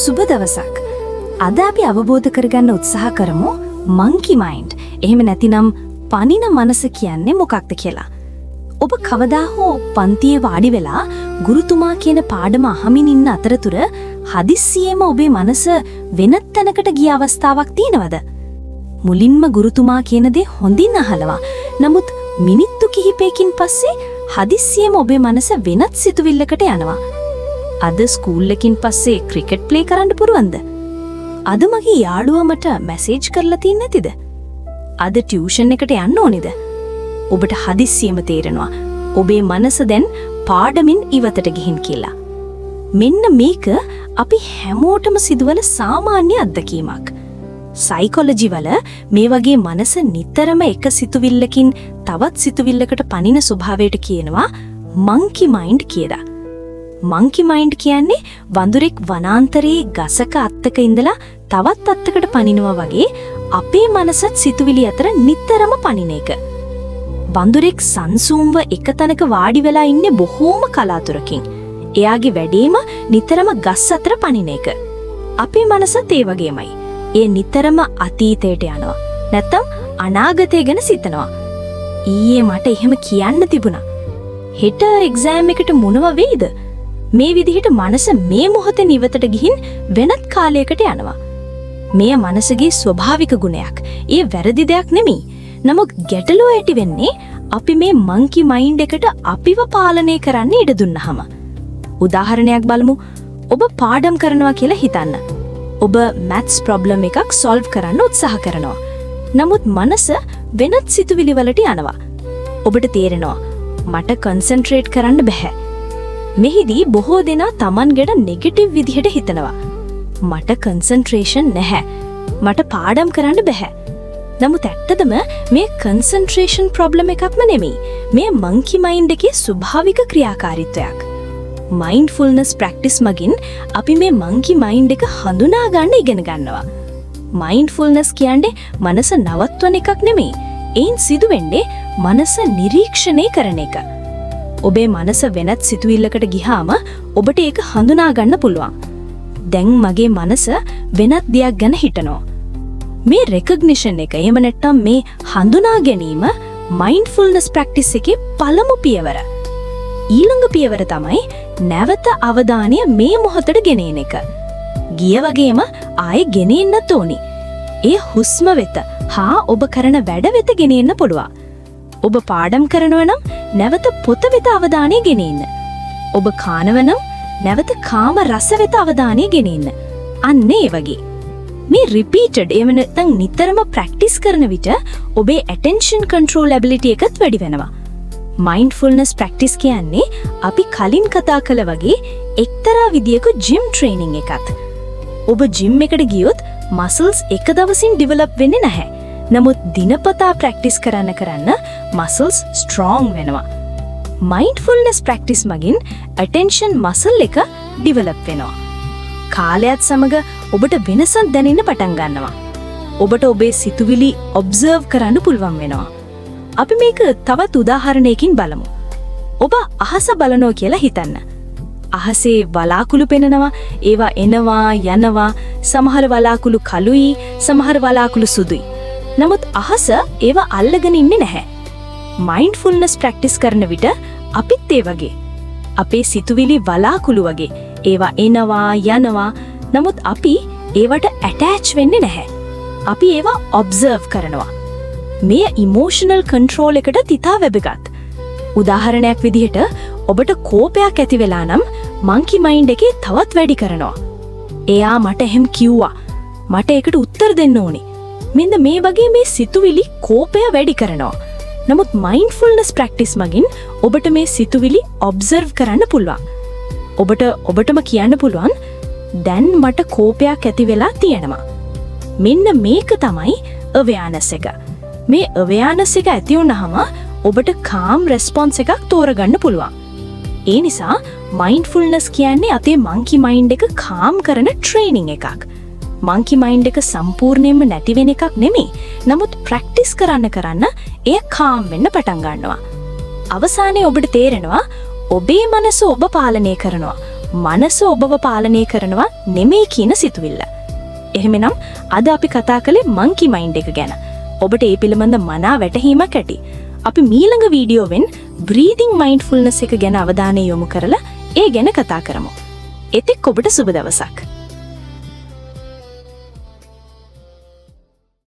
සුබ දවසක්. අද අපි අවබෝධ කරගන්න උත්සාහ කරමු monkey mind. එහෙම නැතිනම් පනින මනස කියන්නේ මොකක්ද කියලා. ඔබ කවදා හෝ පන්තියේ වාඩි වෙලා ගුරුතුමා කියන පාඩම අහමින් ඉන්න අතරතුර හදිස්සියෙම ඔබේ මනස වෙනත් තැනකට ගිය අවස්ථාවක් තියෙනවද? මුලින්ම ගුරුතුමා කියන දේ හොඳින් අහලවා. නමුත් මිනිත්තු කිහිපයකින් පස්සේ හදිස්සියෙම ඔබේ මනස වෙනත් සිතුවිල්ලකට යනවා. අද ස්කූල් එකකින් පස්සේ ක්‍රිකට් ප්ලේ කරන්න පුරුවන්ද? අද මගේ යාළුවා මට මැසේජ් කරලා තින්නේ නැතිද? අද ටියුෂන් එකට යන්න ඕනේද? ඔබට හදිස්සියෙම තේරෙනවා ඔබේ මනස දැන් පාඩමින් ඉවතට ගිහින් කියලා. මෙන්න මේක අපි හැමෝටම සිදුවන සාමාන්‍ය අත්දැකීමක්. සයිකොලොජි වල මේ වගේ මනස නිතරම එක සිතුවිල්ලකින් තවත් සිතුවිල්ලකට පනින ස්වභාවයට කියනවා monkey mind කියලා. monkey mind කියන්නේ වඳුරෙක් වනාන්තරයේ ගසක අත්තක ඉඳලා තවත් අත්තකට පනිනවා වගේ අපේ මනසත් සිතුවිලි අතර නිතරම පනින එක. වඳුරෙක් සංසුම්ව එක තැනක වාඩි වෙලා ඉන්නේ බොහෝම කලාතුරකින්. එයාගේ වැඩේම නිතරම ගස් අතර පනින එක. අපේ මනසත් ඒ වගේමයි. ඒ නිතරම අතීතයට යනවා. නැත්තම් අනාගතය ගැන සිතනවා. ඊයේ මට එහෙම කියන්න තිබුණා. හෙට එක්සෑම් එකට මොනව වෙයිද? මේ විදිහට මනස මේ මොහොතේ නිවතට ගිහින් වෙනත් කාලයකට යනවා. මෙය මනසගේ ස්වභාවික ගුණයක්. ඒ වැරදි දෙයක් නෙමෙයි. නමුත් ගැටලුව ඇති වෙන්නේ අපි මේ monkey mind එකට අපිව පාලනය කරන්න ඉඩ දුන්නාම. උදාහරණයක් බලමු. ඔබ පාඩම් කරනවා කියලා හිතන්න. ඔබ maths problem එකක් solve කරන්න උත්සාහ කරනවා. නමුත් මනස වෙනත් සිතුවිලි වලට යනවා. ඔබට තේරෙනවා මට concentrate කරන්න බැහැ. මෙහිදී බොහෝ දෙනා Taman ගැන negative විදිහට හිතනවා. මට concentration නැහැ. මට පාඩම් කරන්න බැහැ. නමුත් ඇත්තටම මේ concentration problem එකක්ම නෙමෙයි. මේ monkey mind එකේ ස්වභාවික ක්‍රියාකාරීත්වයක්. mindfulness practice මගින් අපි මේ monkey mind එක හඳුනා ගන්න ඉගෙන ගන්නවා. mindfulness කියන්නේ මනස නවත්වන එකක් නෙමෙයි. ඒන් සිදුවෙන්නේ මනස නිරීක්ෂණය කරන එක. ඔබේ මනස වෙනත් සිතුවිල්ලකට ගියාම ඔබට ඒක හඳුනා ගන්න පුළුවන්. දැන් මගේ මනස වෙනත් දෙයක් ගැන හිතනවා. මේ recognition එක එහෙම නැත්නම් මේ හඳුනා ගැනීම mindfulness practice එකේ පළමු පියවර. ඊළඟ පියවර තමයි නැවත අවධානය මේ මොහොතට ගෙනෙන එක. ගිය වගේම ආයෙ ගෙනෙන්නත් ඕනි. ඒ හුස්ම වෙත හා ඔබ කරන වැඩ වෙත ගෙනෙන්න පුළුවන්. ඔබ පාඩම් කරනවා නම් නැවත පොත වෙත අවධානය ගෙනෙන්න. ඔබ කානවා නම් නැවත කාම රස වෙත අවධානය ගෙනෙන්න. අන්න ඒ වගේ. මේ repeated එහෙම නැත්නම් නිතරම practice කරන විට ඔබේ attention control ability එකත් වැඩි වෙනවා. mindfulness practice කියන්නේ අපි කලින් කතා කළ වගේ එක්තරා විදියක gym training එකක්. ඔබ gym එකට ගියොත් muscles එක දවසින් develop වෙන්නේ නැහැ. නමුත් දිනපතා practice කරන්න muscles strong වෙනවා. mindfulness practice මගින් attention muscle එක develop වෙනවා. කාලයත් සමග ඔබට වෙනසක් දැනෙන්න පටන් ගන්නවා. ඔබට ඔබේ සිතුවිලි observe කරන්න පුළුවන් වෙනවා. අපි මේක තවත් උදාහරණයකින් බලමු. ඔබ අහස බලනවා කියලා හිතන්න. අහසේ වලාකුළු පෙනෙනවා, ඒවා එනවා, යනවා. සමහර වලාකුළු කළුයි, සමහර වලාකුළු සුදුයි. නමුත් අහස ඒවා අල්ලගෙන ඉන්නේ නැහැ. mindfulness practice කරන විට අපිත් ඒ වගේ. අපේ සිතුවිලි වලාකුළු වගේ. ඒවා එනවා, යනවා. නමුත් අපි ඒවට attach වෙන්නේ නැහැ. අපි ඒවා observe කරනවා. මේ emotional control එකට තිතා වැදගත්. උදාහරණයක් විදිහට ඔබට කෝපයක් ඇති වෙලා නම් monkey mind එකේ තවත් වැඩි කරනවා. එයා මට එහෙම කිව්වා. මට ඒකට උත්තර දෙන්න ඕනේ. මෙන්න මේ වගේ මේ සිතුවිලි කෝපය වැඩි කරනවා. නමුත් mindfulness practice මගින් ඔබට මේ සිතුවිලි observe කරන්න පුළුවන්. ඔබටම කියන්න පුළුවන් දැන් මට කෝපයක් ඇති වෙලා තියෙනවා. මෙන්න මේක තමයි awareness එක. මේ awareness එක ඇති වුණාම ඔබට calm response එකක් තෝරගන්න පුළුවන්. ඒ නිසා mindfulness කියන්නේ අපේ monkey mind එක calm කරන training එකක්. monkey mind එක සම්පූර්ණයෙන්ම නැති වෙන එකක් නෙමෙයි. නමුත් practice කරන්න එය calm වෙන්න පටන් ගන්නවා. අවසානයේ ඔබට තේරෙනවා ඔබේ මනස ඔබ පාලනය කරනවා. මනස ඔබව පාලනය කරනවා නෙමෙයි කියන සිතුවිල්ල. එහෙමනම් අද අපි කතා කළේ මංකි මයින්ඩ් එක ගැන. ඔබට ඒ පිළිබඳ මනා වැටහීමක් ඇති. අපි ඊළඟ වීඩියෝවෙන් බ්‍රීතිං මයින්ඩ්ෆුල්නස් එක ගැන අවධානය යොමු කරලා ඒ ගැන කතා කරමු. එතෙක් ඔබට සුබ දවසක්.